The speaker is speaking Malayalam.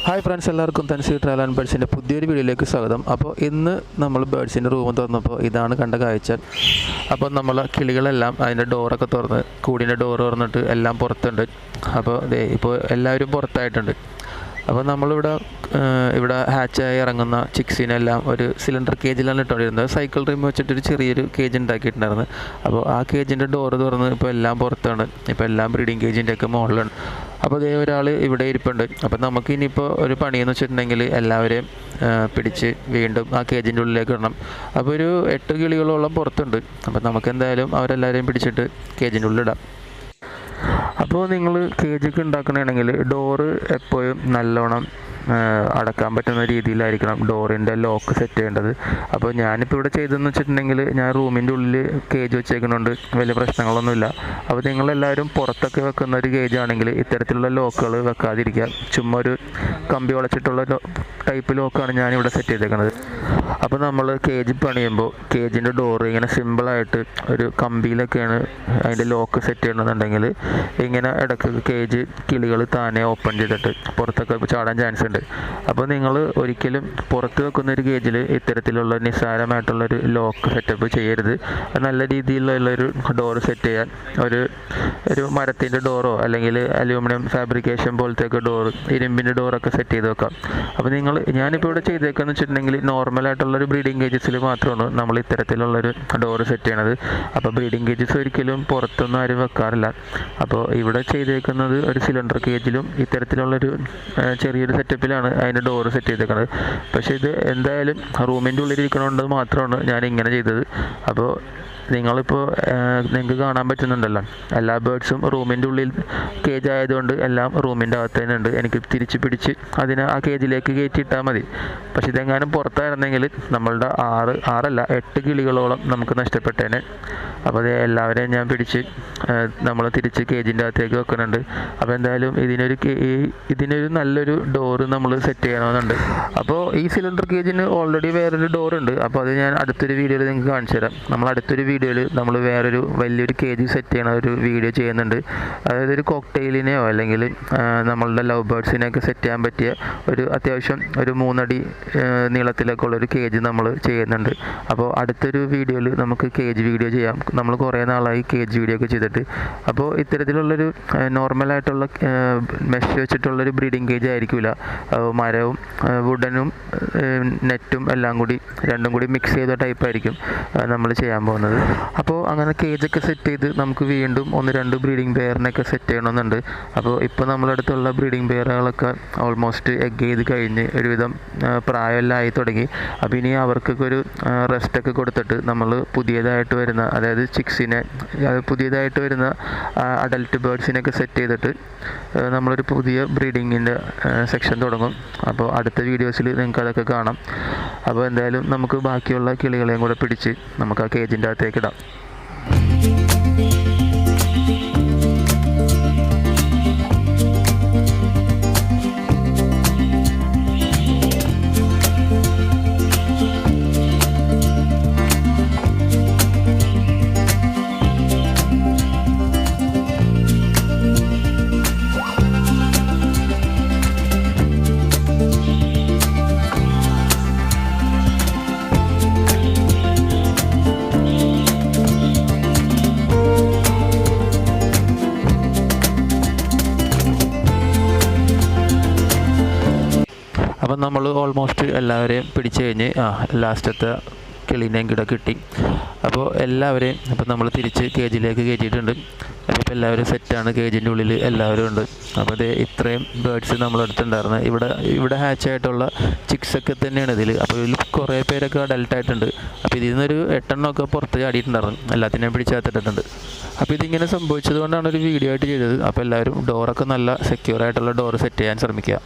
ഹായ് ഫ്രണ്ട്സ്, എല്ലാവർക്കും തൻസി ട്രാവൽ ആൻഡ് ബേഡ്സിൻ്റെ പുതിയൊരു വീഡിയോയിലേക്ക് സ്വാഗതം. അപ്പോൾ ഇന്ന് നമ്മൾ ബേഡ്സിൻ്റെ റൂം തുറന്നപ്പോൾ ഇതാണ് കണ്ട കാഴ്ച. അപ്പോൾ നമ്മൾ കിളികളെല്ലാം അതിൻ്റെ ഡോറൊക്കെ തുറന്ന് കൂടിൻ്റെ ഡോറ് തുറന്നിട്ട് എല്ലാം പുറത്തുണ്ട്. അപ്പോൾ ഇപ്പോൾ എല്ലാവരും പുറത്തായിട്ടുണ്ട്. അപ്പോൾ ഇവിടെ ഹാച്ചായി ഇറങ്ങുന്ന ചിക്സിനെല്ലാം ഒരു സിലിണ്ടർ കേജിലാണ് ഇട്ടുകൊണ്ടിരുന്നത്. സൈക്കിൾ റിം വെച്ചിട്ടൊരു ചെറിയൊരു കേജ് ഉണ്ടാക്കിയിട്ടുണ്ടായിരുന്നു. അപ്പോൾ ആ കേജിൻ്റെ ഡോറ് തുറന്ന് ഇപ്പോൾ എല്ലാം പുറത്താണ്. ഇപ്പോൾ എല്ലാം ബ്രീഡിങ് കേജിൻ്റെയൊക്കെ മുകളിലാണ്. അപ്പോൾ ഒരാൾ ഇവിടെ ഇരിപ്പുണ്ട്. അപ്പോൾ നമുക്ക് ഇനിയിപ്പോൾ ഒരു പണിയെന്ന് വെച്ചിട്ടുണ്ടെങ്കിൽ എല്ലാവരെയും പിടിച്ച് വീണ്ടും ആ കേജിൻ്റെ ഉള്ളിലേക്ക് ഇടണം. അപ്പോൾ ഒരു 8 കിളികളോളം പുറത്തുണ്ട്. അപ്പോൾ നമുക്ക് എന്തായാലും അവരെല്ലാവരെയും പിടിച്ചിട്ട് കേജിൻ്റെ ഉള്ളിലിടാം. അപ്പോൾ നിങ്ങൾ കേജൊക്കെ ഉണ്ടാക്കണമെങ്കിൽ ഡോറ് എപ്പോഴും നല്ലോണം അടക്കാൻ പറ്റുന്ന രീതിയിലായിരിക്കണം ഡോറിൻ്റെ ലോക്ക് സെറ്റ് ചെയ്യേണ്ടത്. അപ്പോൾ ഞാനിപ്പോൾ ഇവിടെ ചെയ്തതെന്ന് വെച്ചിട്ടുണ്ടെങ്കിൽ ഞാൻ റൂമിൻ്റെ ഉള്ളിൽ കേജ് വെച്ചേക്കുന്നുണ്ട്, വലിയ പ്രശ്നങ്ങളൊന്നുമില്ല. അപ്പോൾ നിങ്ങളെല്ലാവരും പുറത്തൊക്കെ വെക്കുന്ന ഒരു കേജ് ആണെങ്കിൽ ഇത്തരത്തിലുള്ള ലോക്കുകൾ വെക്കാതിരിക്കുക. ചുമ്മാ ഒരു കമ്പി വളച്ചിട്ടുള്ള ടൈപ്പ് ലോക്കാണ് ഞാനിവിടെ സെറ്റ് ചെയ്തേക്കുന്നത്. അപ്പോൾ നമ്മൾ കേജ് പണിയുമ്പോൾ കേജിൻ്റെ ഡോറ് ഇങ്ങനെ സിമ്പിളായിട്ട് ഒരു കമ്പിയിലൊക്കെയാണ് അതിൻ്റെ ലോക്ക് സെറ്റ് ചെയ്യണമെന്നുണ്ടെങ്കിൽ ഇങ്ങനെ ഇടയ്ക്ക് കേജ് കിളികൾ താനെ ഓപ്പൺ ചെയ്തിട്ട് പുറത്തൊക്കെ ചാടാൻ ചാൻസ് ഉണ്ട്. അപ്പോൾ നിങ്ങൾ ഒരിക്കലും പുറത്ത് വെക്കുന്ന ഒരു കേജിൽ ഇത്തരത്തിലുള്ള നിസ്സാരമായിട്ടുള്ളൊരു ലോക്ക് സെറ്റപ്പ് ചെയ്യരുത്. നല്ല രീതിയിലുള്ളൊരു ഡോറ് സെറ്റ് ചെയ്യാൻ ഒരു മരത്തിൻ്റെ ഡോറോ അല്ലെങ്കിൽ അലൂമിനിയം ഫാബ്രിക്കേഷൻ പോലത്തെയൊക്കെ ഡോറ്, ഇരുമ്പിൻ്റെ ഡോറൊക്കെ സെറ്റ് ചെയ്ത് വെക്കാം. അപ്പോൾ ഞാനിപ്പോൾ ഇവിടെ ചെയ്തേക്കെന്ന് വെച്ചിട്ടുണ്ടെങ്കിൽ നോർമലായിട്ടുള്ളൊരു ബ്രീഡിങ് കേജസിൽ മാത്രമാണ് നമ്മൾ ഇത്തരത്തിലുള്ളൊരു ഡോറ് സെറ്റ് ചെയ്യണത്. അപ്പോൾ ബ്രീഡിങ് കേജസ് ഒരിക്കലും പുറത്തൊന്നും ആരും വെക്കാറില്ല. അപ്പോൾ ഇവിടെ ചെയ്തേക്കുന്നത് ഒരു സിലിണ്ടർ കേജിലും ഇത്തരത്തിലുള്ളൊരു ചെറിയൊരു സെറ്റപ്പിലാണ് അതിൻ്റെ ഡോറ് സെറ്റ് ചെയ്തേക്കുന്നത്. പക്ഷേ ഇത് എന്തായാലും റൂമിൻ്റെ ഉള്ളിലിരിക്കണോണ്ട് മാത്രമാണ് ഞാൻ ഇങ്ങനെ ചെയ്തത്. അപ്പോൾ നിങ്ങൾക്ക് കാണാൻ പറ്റുന്നുണ്ടല്ലോ, എല്ലാ ബേഡ്സും റൂമിൻ്റെ ഉള്ളിൽ കേജ് ആയതുകൊണ്ട് എല്ലാം റൂമിൻ്റെ അകത്ത് തന്നെ ഉണ്ട്. എനിക്ക് തിരിച്ച് പിടിച്ച് അതിനെ ആ കേജിലേക്ക് കയറ്റിയിട്ടാൽ മതി. പക്ഷെ ഇതെങ്ങാനും പുറത്തായിരുന്നെങ്കിൽ നമ്മളുടെ 8 കിളികളോളം നമുക്ക് നഷ്ടപ്പെട്ടേനെ. അപ്പോൾ അത് എല്ലാവരെയും ഞാൻ പിടിച്ച് നമ്മൾ തിരിച്ച് കേജിൻ്റെ അകത്തേക്ക് വെക്കുന്നുണ്ട്. അപ്പോൾ എന്തായാലും ഇതിനൊരു നല്ലൊരു ഡോറ് നമ്മൾ സെറ്റ് ചെയ്യണമെന്നുണ്ട്. അപ്പോൾ ഈ സിലിണ്ടർ കേജിന് ഓൾറെഡി വേറൊരു ഡോറുണ്ട്. അപ്പോൾ അത് ഞാൻ അടുത്തൊരു വീഡിയോയിൽ നിങ്ങൾക്ക് കാണിച്ചു തരാം. നമ്മൾ അടുത്തൊരു വീഡിയോയിൽ നമ്മൾ വേറൊരു വലിയൊരു കേജ് സെറ്റ് ചെയ്യണ ഒരു വീഡിയോ ചെയ്യുന്നുണ്ട്. അതായത് ഒരു കോക്ടെയിലിനെയോ അല്ലെങ്കിൽ നമ്മളുടെ ലവ് ബേർഡ്സിനെയൊക്കെ സെറ്റ് ചെയ്യാൻ പറ്റിയ അത്യാവശ്യം ഒരു 3 അടി നീളത്തിലൊക്കെ ഉള്ളൊരു കേജ് നമ്മൾ ചെയ്യുന്നുണ്ട്. അപ്പോൾ അടുത്തൊരു വീഡിയോയിൽ നമുക്ക് കേജ് വീഡിയോ ചെയ്യാം. നമ്മൾ കുറേ നാളായി കേജ് വീഡിയോ ഒക്കെ ചെയ്തിട്ട്. അപ്പോൾ ഇത്തരത്തിലുള്ളൊരു നോർമലായിട്ടുള്ള മെഷ് വെച്ചിട്ടുള്ളൊരു ബ്രീഡിങ് കേജ് ആയിരിക്കില്ല. മരവും വുഡനും നെറ്റും എല്ലാം കൂടി രണ്ടും കൂടി മിക്സ് ചെയ്ത ടൈപ്പായിരിക്കും നമ്മൾ ചെയ്യാൻ പോകുന്നത്. അപ്പോൾ അങ്ങനെ കേജൊക്കെ സെറ്റ് ചെയ്ത് നമുക്ക് വീണ്ടും 1-2 ബ്രീഡിംഗ് പെയറിനൊക്കെ സെറ്റ് ചെയ്യണമെന്നുണ്ട്. അപ്പോൾ ഇപ്പോൾ നമ്മളടുത്തുള്ള ബ്രീഡിംഗ് പെയറുകളൊക്കെ ഓൾമോസ്റ്റ് എഗ് ചെയ്ത് കഴിഞ്ഞ് ഒരുവിധം പ്രായമെല്ലാം ആയി തുടങ്ങി. അപ്പോൾ ഇനി അവർക്കൊക്കെ ഒരു റെസ്റ്റൊക്കെ കൊടുത്തിട്ട് നമ്മൾ പുതിയതായിട്ട് വരുന്ന, അതായത് ചിക്സിനെ, പുതിയതായിട്ട് വരുന്ന അഡൽട്ട് ബേർഡ്സിനൊക്കെ സെറ്റ് ചെയ്തിട്ട് നമ്മളൊരു പുതിയ ബ്രീഡിങ്ങിൻ്റെ സെക്ഷൻ തുടങ്ങും. അപ്പോൾ അടുത്ത വീഡിയോസിൽ നിങ്ങൾക്ക് അതൊക്കെ കാണാം. അപ്പോൾ എന്തായാലും നമുക്ക് ബാക്കിയുള്ള കിളികളെയും കൂടെ പിടിച്ച് നമുക്ക് ആ കേജിൻ്റെ അകത്തേക്ക് ഇടാം. അപ്പം നമ്മൾ ഓൾമോസ്റ്റ് എല്ലാവരെയും പിടിച്ചു കഴിഞ്ഞ് ലാസ്റ്റത്തെ കിളീനെയും കൂടെ കിട്ടി. അപ്പോൾ എല്ലാവരെയും നമ്മൾ തിരിച്ച് കേജിലേക്ക് കയറ്റിയിട്ടുണ്ട്. അപ്പോൾ എല്ലാവരും സെറ്റാണ്, കേജിൻ്റെ ഉള്ളിൽ എല്ലാവരും ഉണ്ട്. അപ്പോൾ ഇത്രയും ബേഡ്സ് നമ്മളടുത്തുണ്ടായിരുന്നു. ഇവിടെ ഹാച്ചായിട്ടുള്ള ചിക്സൊക്കെ തന്നെയാണ് ഇതിൽ. അപ്പോൾ ഇതിൽ കുറേ പേരൊക്കെ അഡൽട്ടായിട്ടുണ്ട്. അപ്പോൾ ഇതിൽ നിന്നൊരു 8 എണ്ണമൊക്കെ പുറത്ത് ചാടിയിട്ടുണ്ടായിരുന്നു. എല്ലാത്തിനെയും പിടിച്ചകത്തിട്ടിട്ടുണ്ട്. അപ്പോൾ ഇതിങ്ങനെ സംഭവിച്ചത് കൊണ്ടാണ് ഒരു വീഡിയോ ആയിട്ട് ചെയ്തത്. അപ്പോൾ എല്ലാവരും ഡോറൊക്കെ നല്ല സെക്യൂർ ആയിട്ടുള്ള ഡോറ് സെറ്റ് ചെയ്യാൻ ശ്രമിക്കുക.